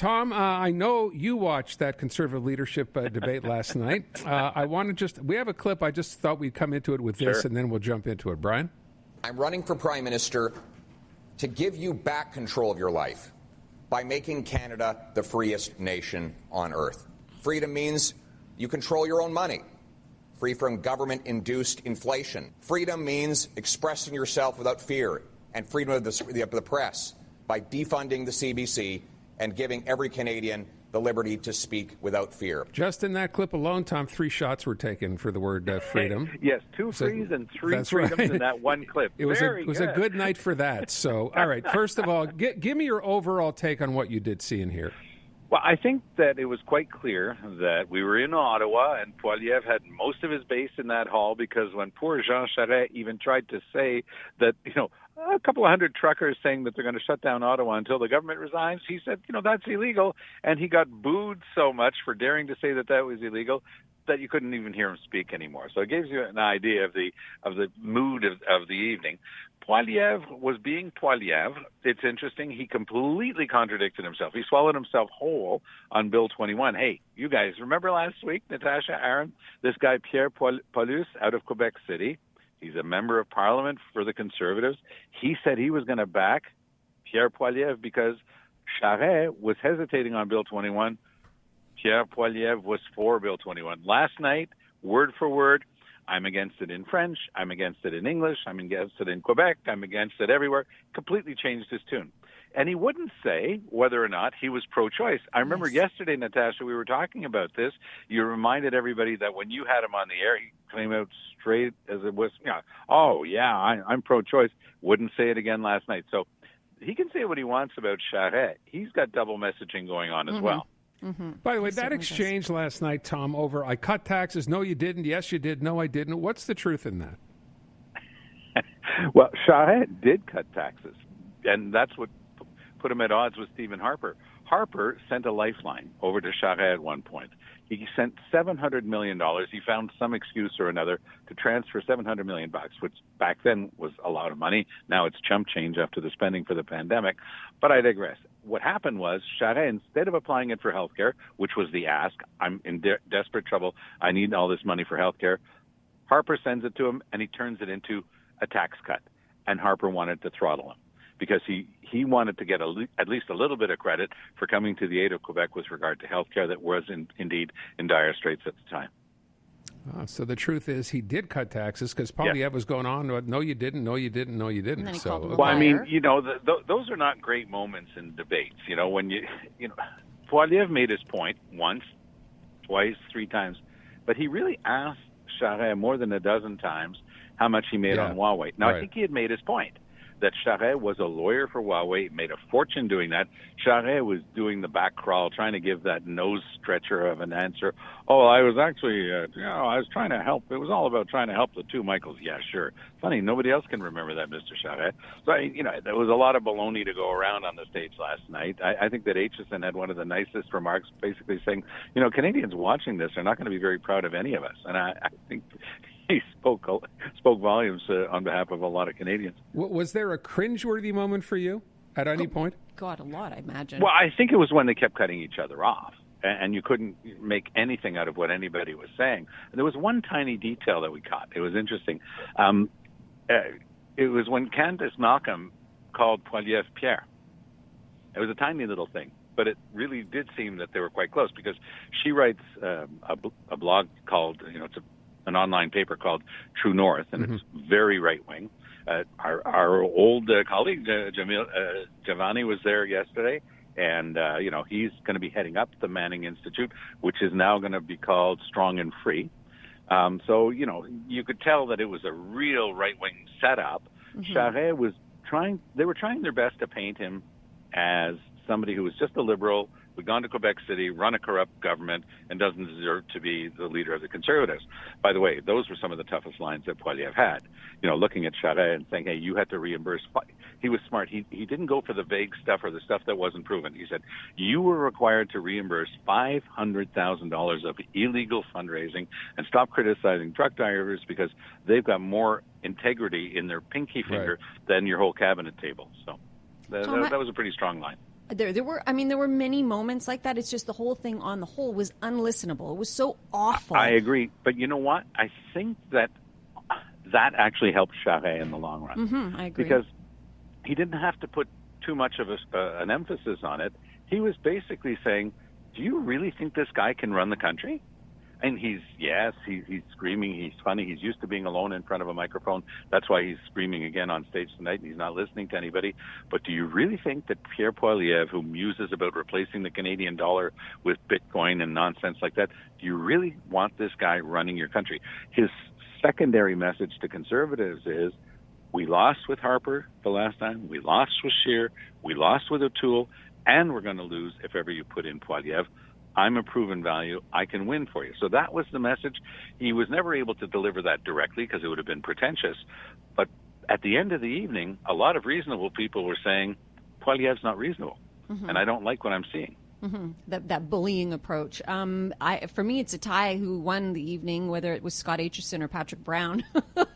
Tom, I know you watched that conservative leadership debate last night. We have a clip. I just thought we'd come into it with this, and then we'll jump into it. Brian? I'm running for Prime Minister to give you back control of your life by making Canada the freest nation on earth. Freedom means you control your own money, free from government-induced inflation. Freedom means expressing yourself without fear, and freedom of the press by defunding the CBC and giving every Canadian the liberty to speak without fear. Just in that clip alone, Tom, 3 shots were taken for the word freedom. Yes, 2 frees and 3 freedoms in that one clip. It was a good night for that. So, all right, first of all, give me your overall take on what you did see and hear. Well, I think that it was quite clear that we were in Ottawa, and Poilievre had most of his base in that hall, because when poor Jean Charest even tried to say that, a couple of hundred truckers saying that they're going to shut down Ottawa until the government resigns, he said, that's illegal. And he got booed so much for daring to say that was illegal that you couldn't even hear him speak anymore. So it gives you an idea of the mood of the evening. Poilievre was being Poilievre. It's interesting. He completely contradicted himself. He swallowed himself whole on Bill 21. Hey, you guys, remember last week, Natasha, Aaron, this guy Pierre Paulus out of Quebec City? He's a member of Parliament for the Conservatives. He said he was going to back Pierre Poilievre because Charest was hesitating on Bill 21. Pierre Poilievre was for Bill 21. Last night, word for word, I'm against it in French, I'm against it in English, I'm against it in Quebec, I'm against it everywhere. Completely changed his tune. And he wouldn't say whether or not he was pro-choice. I remember yesterday, Natasha, we were talking about this. You reminded everybody that when you had him on the air, he came out straight as it was, I'm pro-choice. Wouldn't say it again last night. So he can say what he wants about Charest. He's got double messaging going on as well. Mm-hmm. By the way, that exchange last night, Tom, over I cut taxes, no you didn't, yes you did, no I didn't. What's the truth in that? Well, Charest did cut taxes, and that's what put him at odds with Stephen Harper. Harper sent a lifeline over to Charest at one point. He sent $700 million. He found some excuse or another to transfer $700 million, which back then was a lot of money. Now it's chump change after the spending for the pandemic. But I digress. What happened was Charest, instead of applying it for health care, which was the ask, I'm in desperate trouble, I need all this money for health care, Harper sends it to him, and he turns it into a tax cut. And Harper wanted to throttle him, because he wanted to get at least a little bit of credit for coming to the aid of Quebec with regard to health care that was indeed in dire straits at the time. So the truth is he did cut taxes, because Poilievre was going on, no you didn't, no you didn't, no you didn't. Well, I mean, those are not great moments in debates. When Poilievre made his point once, twice, 3 times, but he really asked Charest more than a dozen times how much he made on Huawei. Now, I think he had made his point that Charest was a lawyer for Huawei, made a fortune doing that. Charest was doing the back crawl, trying to give that nose stretcher of an answer. Oh, I was actually, I was trying to help. It was all about trying to help the 2 Michaels. Yeah, sure. Funny, nobody else can remember that, Mr. Charest. So, there was a lot of baloney to go around on the stage last night. I think that Aitchison had one of the nicest remarks, basically saying, Canadians watching this are not going to be very proud of any of us. And I think he spoke volumes on behalf of a lot of Canadians. Was there a cringeworthy moment for you at any point? God, a lot, I imagine. Well, I think it was when they kept cutting each other off, and you couldn't make anything out of what anybody was saying. And there was one tiny detail that we caught. It was interesting. It was when Candace Malcolm called Poilievre Pierre. It was a tiny little thing, but it really did seem that they were quite close, because she writes a blog called, it's an online paper called True North, and it's very right-wing. Our old colleague, Giovanni, was there yesterday, and, he's going to be heading up the Manning Institute, which is now going to be called Strong and Free. So, you could tell that it was a real right-wing setup. Charest was they were trying their best to paint him as somebody who was just a liberal, who'd gone to Quebec City, run a corrupt government, and doesn't deserve to be the leader of the Conservatives. By the way, those were some of the toughest lines that Poilievre had. Looking at Charest and saying, hey, you had to reimburse. He was smart. He didn't go for the vague stuff or the stuff that wasn't proven. He said, you were required to reimburse $500,000 of illegal fundraising and stop criticizing truck drivers because they've got more integrity in their pinky finger than your whole cabinet table. So that was a pretty strong line. There were many moments like that. It's just the whole thing on the whole was unlistenable. It was so awful. I agree. But you know what? I think that actually helped Charest in the long run. Mm-hmm, I agree. Because he didn't have to put too much of an emphasis on it. He was basically saying, do you really think this guy can run the country? And he's screaming, he's funny, he's used to being alone in front of a microphone. That's why he's screaming again on stage tonight, and he's not listening to anybody. But do you really think that Pierre Poilievre, who muses about replacing the Canadian dollar with Bitcoin and nonsense like that, do you really want this guy running your country? His secondary message to Conservatives is, we lost with Harper the last time, we lost with Scheer, we lost with O'Toole, and we're going to lose if ever you put in Poilievre. I'm a proven value. I can win for you. So that was the message. He was never able to deliver that directly because it would have been pretentious. But at the end of the evening, a lot of reasonable people were saying, Poilievre's not reasonable, and I don't like what I'm seeing. Mm-hmm. That bullying approach. For me, it's a tie who won the evening, whether it was Scott Aitchison or Patrick Brown,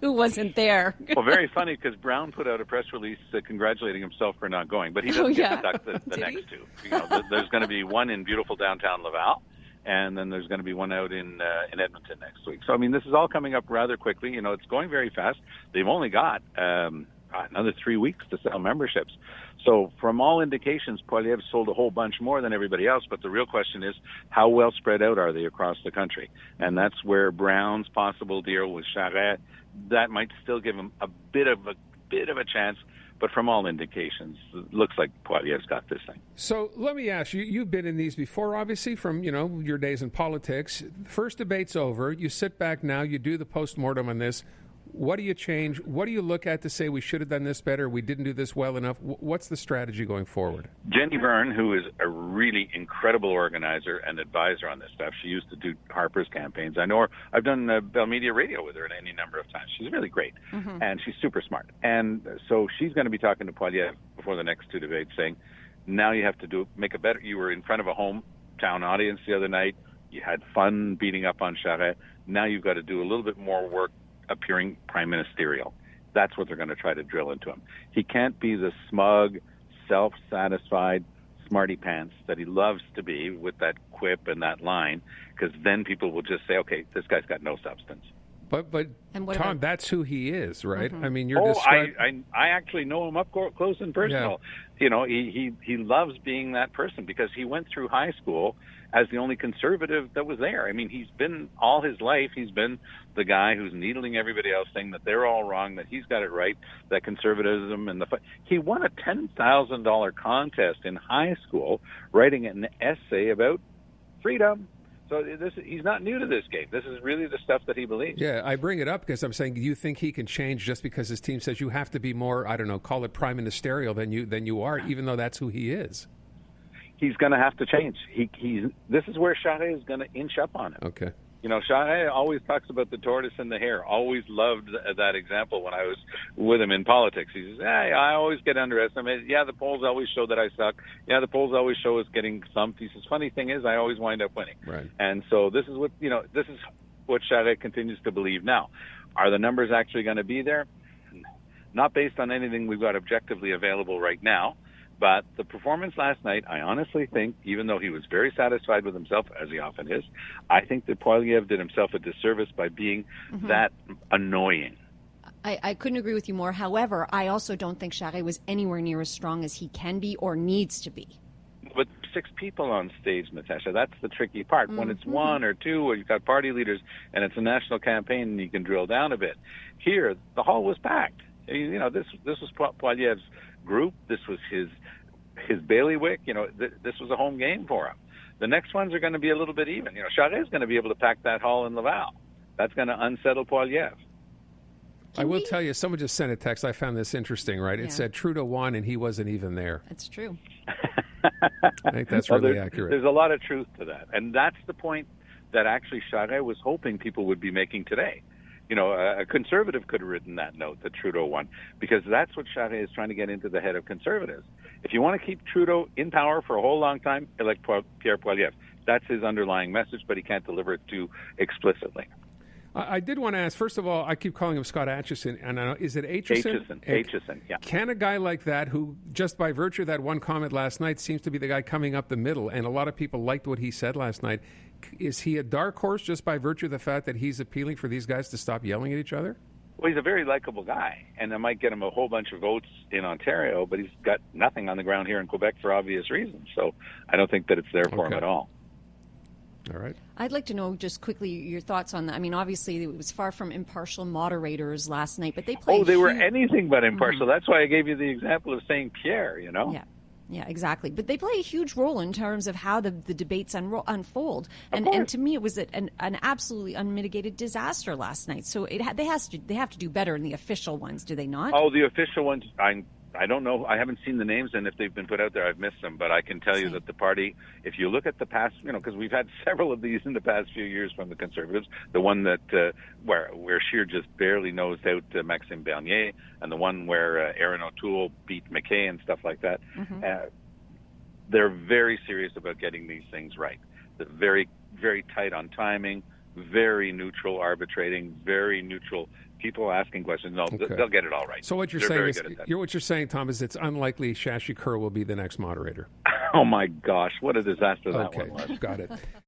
who wasn't there. Well, very funny because Brown put out a press release congratulating himself for not going, but he doesn't get to duck the next two. There's going to be one in beautiful downtown Laval, and then there's going to be one out in Edmonton next week. So, I mean, this is all coming up rather quickly. It's going very fast. They've only got another 3 weeks to sell memberships. So from all indications, Poilievre sold a whole bunch more than everybody else, but the real question is, how well spread out are they across the country? And that's where Brown's possible deal with Charest, that might still give him a bit of a chance, but from all indications, it looks like Poilievre's got this thing. So let me ask you, you've been in these before, obviously, from your days in politics. First debate's over. You sit back now, you do the post-mortem on this. What do you change? What do you look at to say we should have done this better, we didn't do this well enough? What's the strategy going forward? Jenny Byrne, who is a really incredible organizer and advisor on this stuff, she used to do Harper's campaigns. I know her. I've done Bell Media Radio with her any number of times. She's really great, and she's super smart. And so she's going to be talking to Poilievre before the next two debates, saying, now you have to make a better. You were in front of a hometown audience the other night. You had fun beating up on Charest. Now you've got to do a little bit more work appearing prime ministerial. That's what they're going to try to drill into him. He can't be the smug, self-satisfied smarty pants that he loves to be with that quip and that line, because then people will just say, okay, this guy's got no substance. But Tom, that's who he is, right? Mm-hmm. I mean, you're describing... I actually know him up close and personal. Yeah. He loves being that person because he went through high school as the only conservative that was there. I mean, he's been all his life, he's been the guy who's needling everybody else, saying that they're all wrong, that he's got it right, that conservatism and he won a $10,000 contest in high school writing an essay about freedom. So he's not new to this game. This is really the stuff that he believes. Yeah, I bring it up because I'm saying, do you think he can change just because his team says you have to be more, I don't know, call it prime ministerial than you are, even though that's who he is? He's going to have to change. This is where Charest is going to inch up on him. Okay. Charest always talks about the tortoise and the hare. Always loved that example when I was with him in politics. He says, hey, I always get underestimated. Yeah, the polls always show that I suck. Yeah, the polls always show us getting stumped. He says, funny thing is, I always wind up winning. Right. And so this is what Charest continues to believe now. Are the numbers actually going to be there? Not based on anything we've got objectively available right now. But the performance last night, I honestly think, even though he was very satisfied with himself, as he often is, I think that Poilievre did himself a disservice by being that annoying. I couldn't agree with you more. However, I also don't think Charest was anywhere near as strong as he can be or needs to be. But 6 people on stage, Natasha, that's the tricky part. When it's 1 or 2, or you've got party leaders, and it's a national campaign, and you can drill down a bit. Here, the hall was packed. This was Poilievre's group. This was his bailiwick. This was a home game for him. The next ones are going to be a little bit even. Charest is going to be able to pack that hall in Laval. That's going to unsettle Poilievre. I will tell you, someone just sent a text. I found this interesting, right? It said Trudeau won and he wasn't even there. That's true. I think that's really accurate. There's a lot of truth to that. And that's the point that actually Charest was hoping people would be making today. A conservative could have written that note that Trudeau won, because that's what Charest is trying to get into the head of conservatives. If you want to keep Trudeau in power for a whole long time, elect Pierre Poilievre. That's his underlying message, but he can't deliver it too explicitly. I did want to ask, first of all, I keep calling him Scott Aitchison, and is it Aitchison? Aitchison, yeah. Can a guy like that, who just by virtue of that one comment last night seems to be the guy coming up the middle, and a lot of people liked what he said last night, is he a dark horse just by virtue of the fact that he's appealing for these guys to stop yelling at each other? Well, he's a very likable guy, and it might get him a whole bunch of votes in Ontario, but he's got nothing on the ground here in Quebec for obvious reasons. So I don't think that it's there for him at all. All right. I'd like to know just quickly your thoughts on that. I mean, obviously, it was far from impartial moderators last night, but they played. Oh, they were anything but impartial. Mm-hmm. That's why I gave you the example of St. Pierre, you know? Yeah, exactly. But they play a huge role in terms of how the debates unfold. And to me, it was an absolutely unmitigated disaster last night. So they have to do better in the official ones, do they not? Oh, the official ones, I don't know. I haven't seen the names, and if they've been put out there, I've missed them. But I can tell you that the party, if you look at the past, because we've had several of these in the past few years from the Conservatives, the one that where Scheer just barely nosed out Maxime Bernier, and the one where Aaron O'Toole beat McKay and stuff like that, they're very serious about getting these things right. They're very, very tight on timing, very neutral arbitrating, very neutral people asking questions. No, they'll get it all right. So what you're saying, Tom, is it's unlikely Shashi Kurl will be the next moderator. Oh my gosh, what a disaster that one was. Got it.